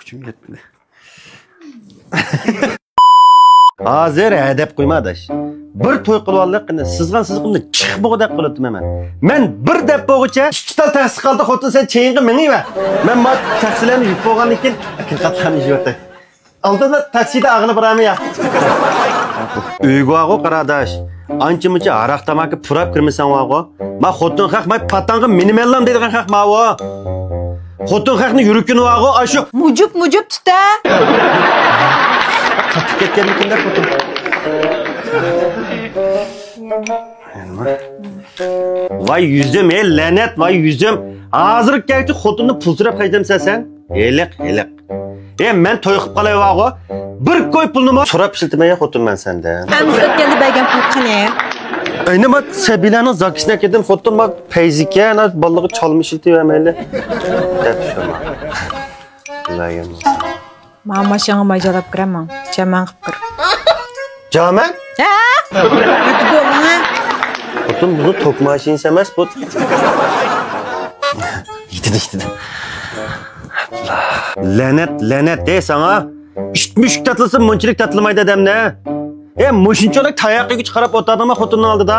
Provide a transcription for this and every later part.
Gücüm yetmedi. Hazır edep koyma adaş. Bir toy qilib oldiqni, sizgan sizqimni chiqmoq deb qilyaptim hemen. Men bir deb bo'g'icha ikki tal taksi qoldi, xotin sen cheyinga miniva. Men ma taksilarni yutib bo'lgandan keyin haqiqatlarni yutay. Oldinda taksida ag'ilib borami ya. Uyga og'o qaradash. Ancha-muncha aroq tamaki purab kirmasan og'o. Ma xotin haq, ma patanga minimallam deydigan haq ma o. Xotin haqni yurikini og'o, ashu Mujib tuta. Qatib ketganligimda xotin. Vay yüzüm lanet, vay yüzüm. Hazır gerçi xotinni pulsirab qaydamsan sen? Eliq. Men to'y qilib qolay vaqo. Bir ko'y pulni so'rab ishiltmaya xotin men sendan. Ham o'tganda bergan pul qani? Ayni men Sabilaning zakisine kedim xotin bak payzika, ballig'i chalmish ishiltmayli. Deb shoma. Xudoyim. Men mashinaga majalab kiraman. Jaman qilib kir. Jaman? Ha? Yutdum. Xotin buni tok mashinasi emas bu. Yetdi. Lanet de sana. İştmiş tatlısı munchilik tatlımaydı adamne. Mushinchalik tayoqqa chiqarib o'tadimi xotinning oldida?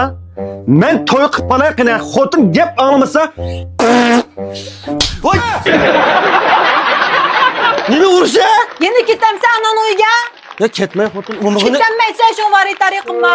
Men to'y qilib qolay qana, xotin gap anglamasa. Voy! Nima ursa? Yana ketamsan anan uyga? Ya ketmay xotin, umug'ini. Ketammaysan shu vari tariqimma.